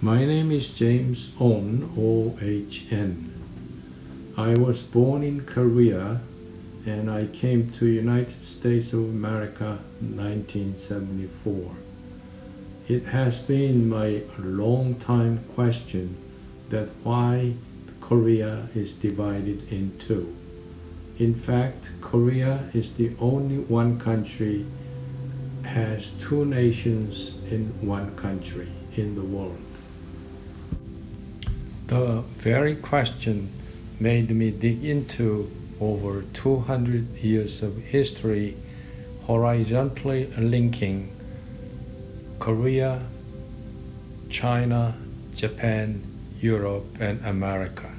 My name is James On, O-H-N. I was born in Korea and I came to United States of America in 1974. It has been my long time question that why Korea is divided in two. In fact, Korea is the only one country has two nations in one country in the world. The very question made me dig into over 200 years of history horizontally linking Korea, China, Japan, Europe, and America.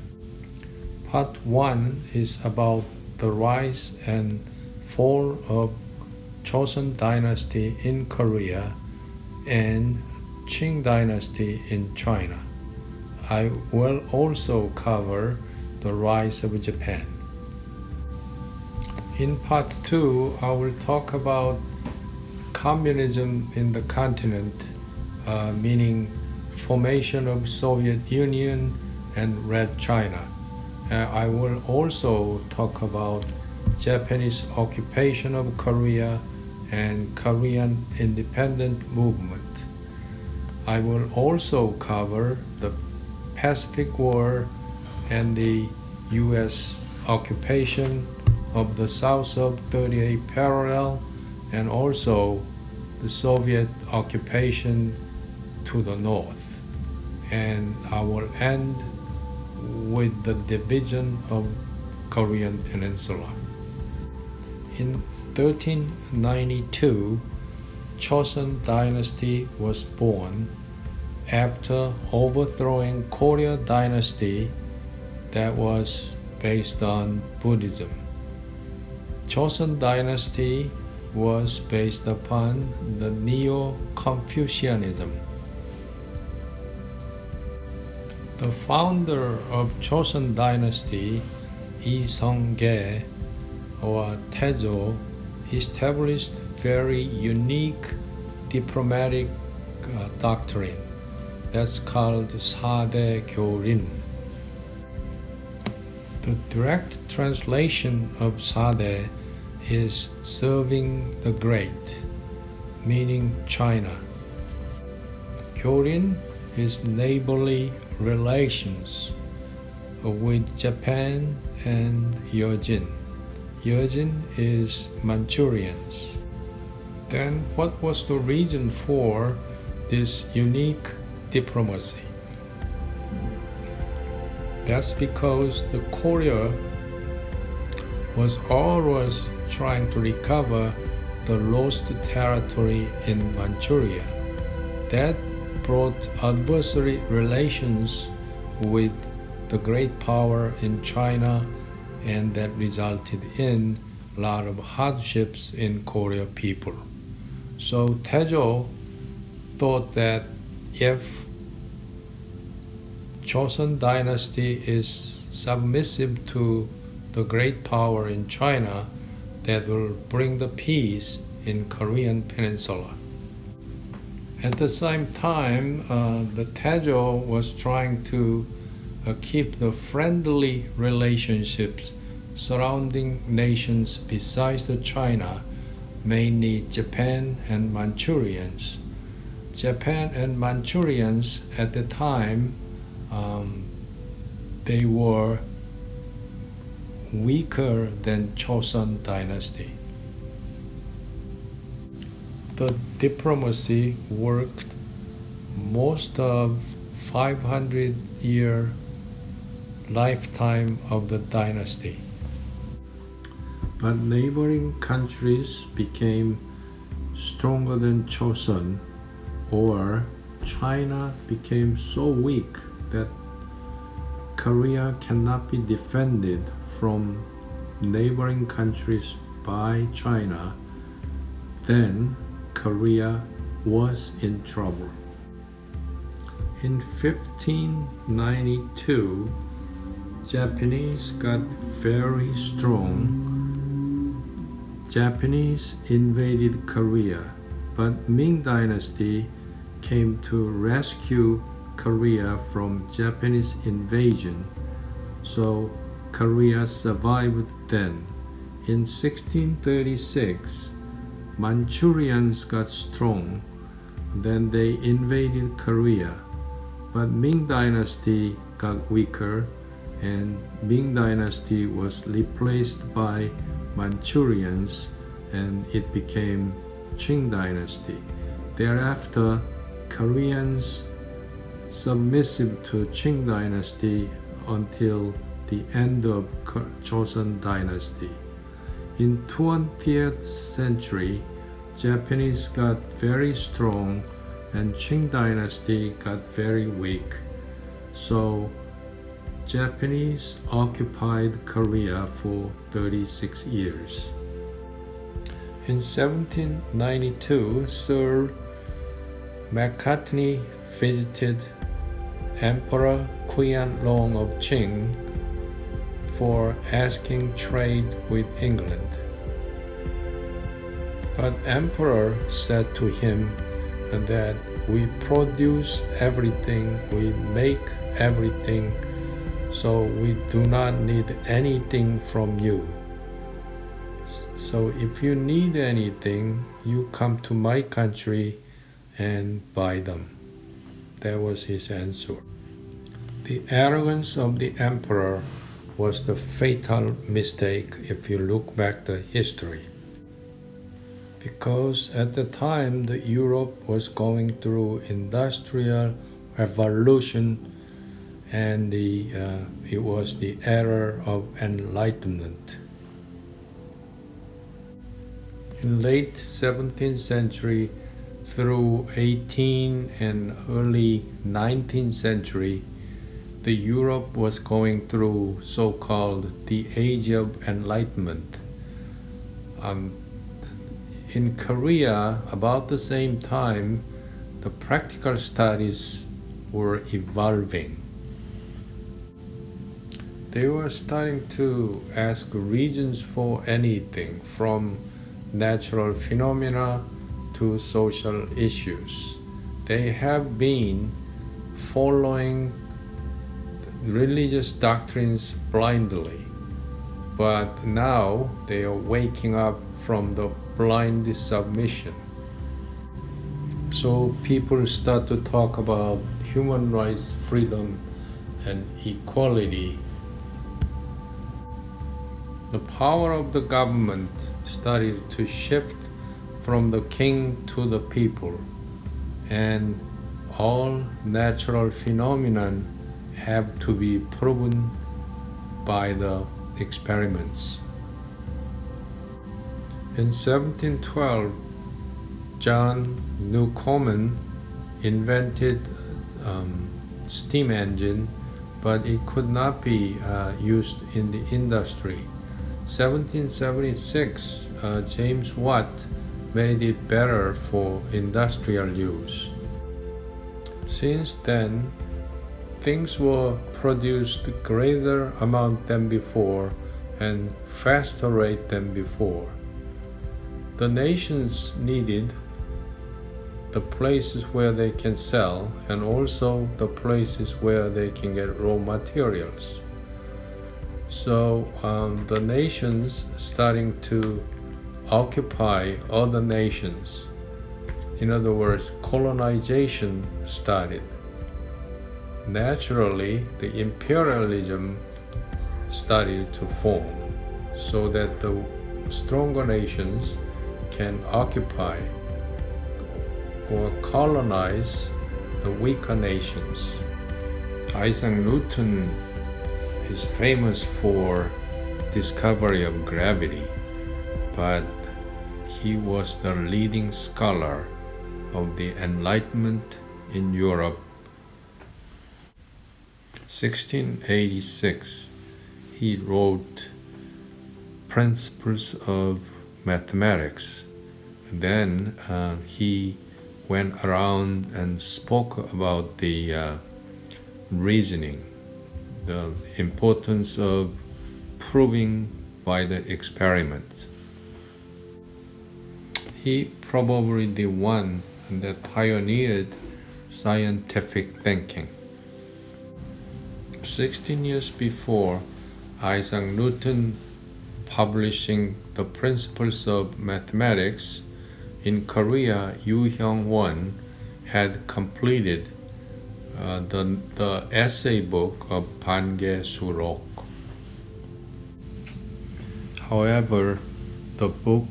Part 1 is about the rise and fall of Chosun Dynasty in Korea and Qing Dynasty in China. I will also cover the rise of Japan. In part 2, I will talk about communism in the continent, meaning formation of Soviet Union and Red China. I will also talk about Japanese occupation of Korea and Korean independent movement. I will also cover the Pacific War and the U.S. occupation of the south of 38 parallel and also the Soviet occupation to the north. And I will end with the division of Korean Peninsula. In 1392, Chosun Dynasty was born after overthrowing Korea Dynasty that was based on Buddhism. Chosun Dynasty was based upon the NeoConfucianism. The founder of Chosun Dynasty, Lee Seong-ge or Taejo, established very unique diplomatic doctrine that's called Sade Gyorin. The direct translation of Sade is serving the great, meaning China. Gyorin is neighborly relations with Japan and Yeojin. Yeojin is Manchurians. Then what was the reason for this unique diplomacy? That's because the Korea was always trying to recover the lost territory in Manchuria. That brought adversary relations with the great power in China, and that resulted in a lot of hardships in Korea people. So Taejo thought that if Chosun Dynasty is submissive to the great power in China, that will bring the peace in Korean Peninsula. At the same time, the Taejo was trying to keep the friendly relationships surrounding nations besides the China, mainly Japan and Manchurians. Japan and Manchurians at the time, they were weaker than Chosun Dynasty. The diplomacy worked most of 500-year lifetime of the dynasty. But neighboring countries became stronger than Chosun, or China became so weak that Korea cannot be defended from neighboring countries by China. Then Korea was in trouble. In 1592, Japanese got very strong. Japanese invaded Korea, but Ming Dynasty came to rescue Korea from Japanese invasion, so Korea survived then. In 1636, Manchurians got strong, then they invaded Korea, but Ming Dynasty got weaker, and Ming Dynasty was replaced by Manchurians, and it became Qing Dynasty. Thereafter, Koreans submissive to Qing Dynasty until the end of Chosun Dynasty. In 20th century, Japanese got very strong and Qing Dynasty got very weak. So Japanese occupied Korea for 36 years. In 1792, Sir Macartney visited Emperor Qianlong of Qing for asking trade with England. But Emperor said to him that we produce everything, we make everything, so we do not need anything from you. So if you need anything, you come to my country and buy them. That was his answer. The arrogance of the emperor was the fatal mistake if you look back the history. Because at the time, Europe was going through industrial revolution, and it was the era of Enlightenment. In late 17th century through 18th and early 19th century, the Europe was going through so-called the Age of Enlightenment. In Korea, about the same time, the practical studies were evolving. They were starting to ask reasons for anything, from natural phenomena to social issues. They have been following religious doctrines blindly, but now they are waking up from the blind submission. So people start to talk about human rights, freedom, and equality. The power of the government started to shift from the king to the people, and all natural phenomena have to be proven by the experiments. In 1712, John Newcomen invented steam engine, but it could not be used in the industry. 1776, James Watt made it better for industrial use. Since then, things were produced greater amount than before and faster rate than before. The nations needed the places where they can sell and also the places where they can get raw materials. So the nations starting to occupy other nations. In other words, colonization started. Naturally, the imperialism started to form so that the stronger nations can occupy or colonize the weaker nations. Isaac Newton is famous for discovery of gravity, but he was the leading scholar of the Enlightenment in Europe. 1686, he wrote Principles of Mathematics. Then he went around and spoke about the reasoning, the importance of proving by the experiment. He probably the one that pioneered scientific thinking. 16 years before Isaac Newton publishing The Principles of Mathematics, in Korea, Yu Hyung-won had completed the essay book of Bange Surok. However, the book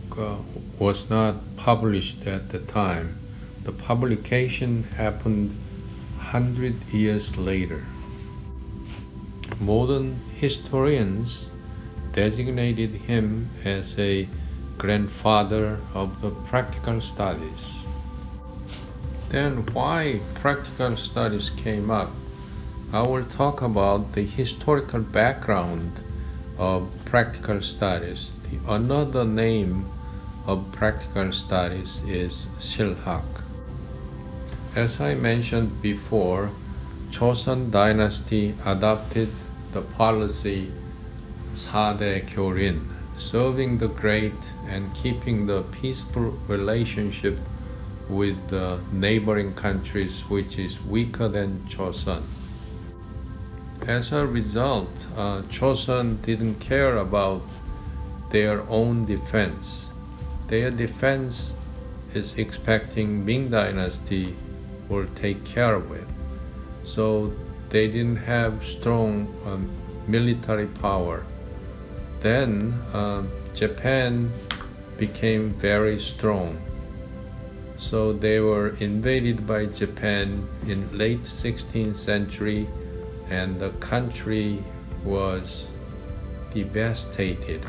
was not published at the time. The publication happened 100 years later. Modern historians designated him as a grandfather of the practical studies. Then why practical studies came up? I will talk about the historical background of practical studies. Another name of practical studies is Silhak. As I mentioned before, Chosun Dynasty adopted the policy 사대 교린, serving the great and keeping the peaceful relationship with the neighboring countries which is weaker than Chosun. As a result, Chosun didn't care about their own defense. Their defense is expecting Ming Dynasty will take care of it. So they didn't have strong military power. Then Japan became very strong. So they were invaded by Japan in late 16th century, and the country was devastated.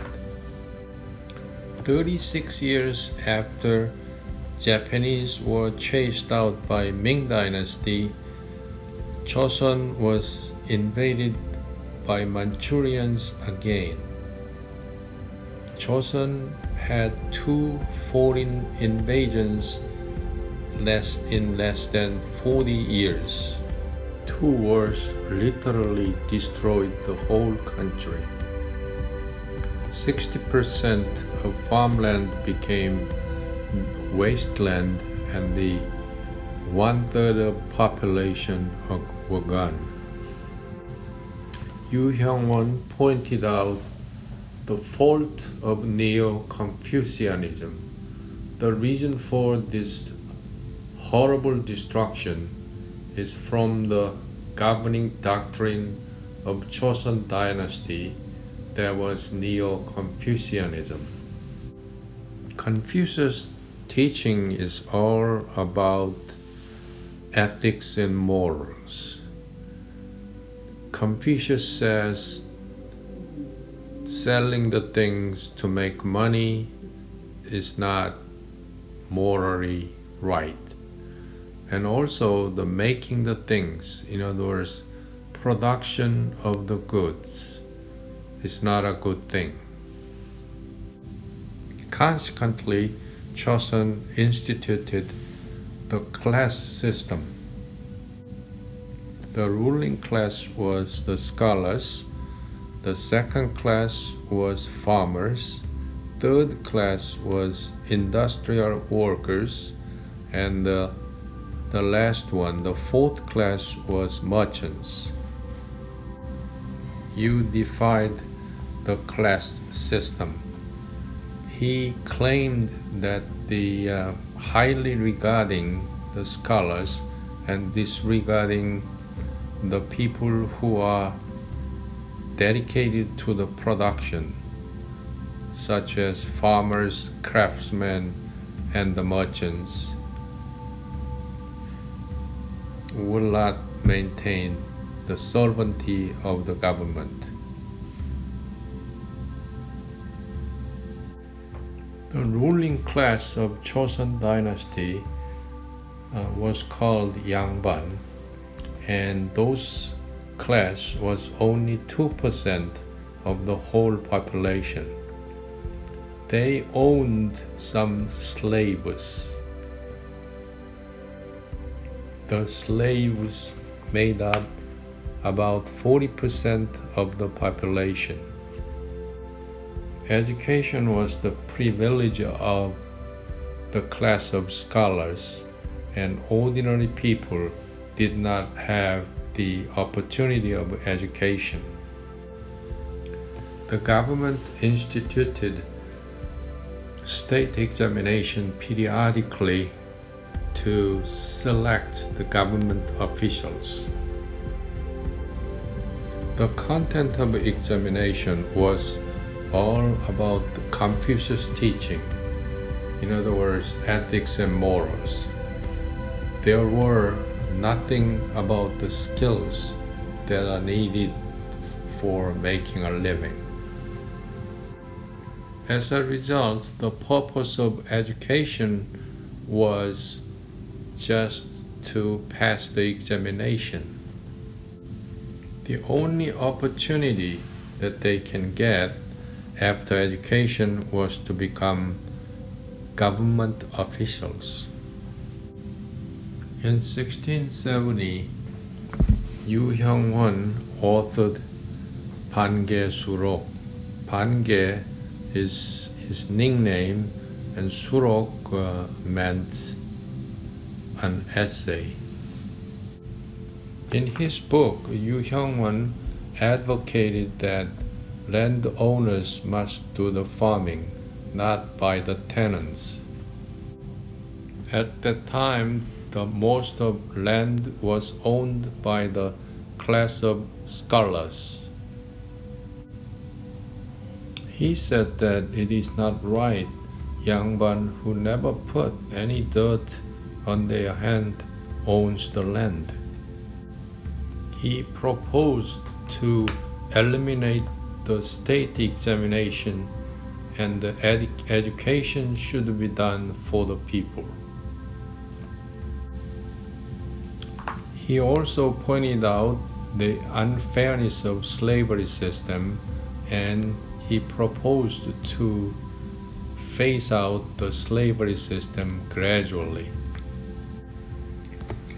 36 years after Japanese were chased out by Ming Dynasty, Chosun was invaded by Manchurians again. Chosun had 2 foreign invasions in less than 40 years. 2 wars literally destroyed the whole country. 60% of farmland became wasteland, and the 1/3 of population were gone. Yu Hyung-won pointed out the fault of NeoConfucianism. The reason for this horrible destruction is from the governing doctrine of Chosun Dynasty, that was NeoConfucianism. Confucius' teaching is all about ethics and morals. Confucius says selling the things to make money is not morally right. And also the making the things, in other words, production of the goods, is not a good thing. Consequently, Chosun instituted the class system. The ruling class was the scholars, the second class was farmers, third class was industrial workers, and the last one, the fourth class, was merchants. Yu defied the class system. He claimed that the highly regarding the scholars and disregarding the people who are dedicated to the production, such as farmers, craftsmen, and the merchants, will not maintain the sovereignty of the government. The ruling class of Chosun Dynasty was called Yangban, and those class was only 2% of the whole population. They owned some slaves. The slaves made up about 40% of the population. Education was the privilege of the class of scholars, and ordinary people did not have the opportunity of education. The government instituted state examination periodically to select the government officials. The content of the examination was all about Confucius teaching, in other words, ethics and morals. There were nothing about the skills that are needed for making a living. As a result, the purpose of education was just to pass the examination. The only opportunity that they can get after education was to become government officials. In 1670, Yu Hyung-won authored Bange Surok. Bange is his nickname, and Surok meant an essay. In his book, Yu Hyung-won advocated that landowners must do the farming, not by the tenants. At that time, the most of land was owned by the class of scholars. He said that it is not right Yangban who never put any dirt on their hand owns the land. He proposed to eliminate the state examination and the education should be done for the people. He also pointed out the unfairness of slavery system, and he proposed to phase out the slavery system gradually.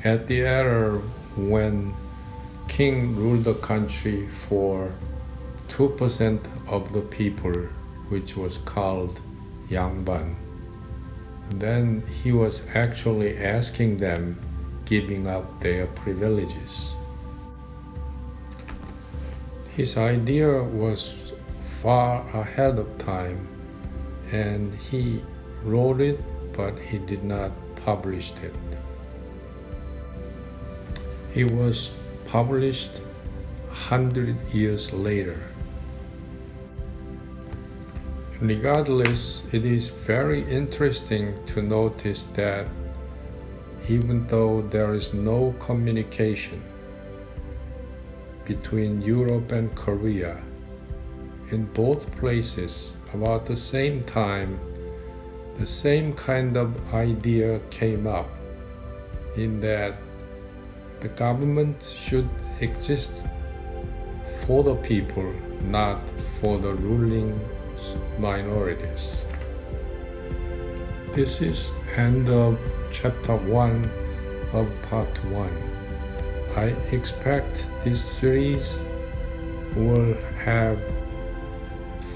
At the era when king ruled the country for 2% of the people, which was called Yangban, then he was actually asking them giving up their privileges. His idea was far ahead of time, and he wrote it, but he did not publish it. It was published 100 years later. Regardless, it is very interesting to notice that even though there is no communication between Europe and Korea, in both places about the same time, the same kind of idea came up, in that the government should exist for the people, not for the ruling minorities. This is end of chapter 1 of part 1. I expect this series will have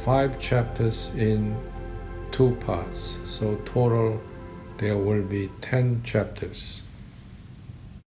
5 chapters in 2 parts, so total there will be 10 chapters.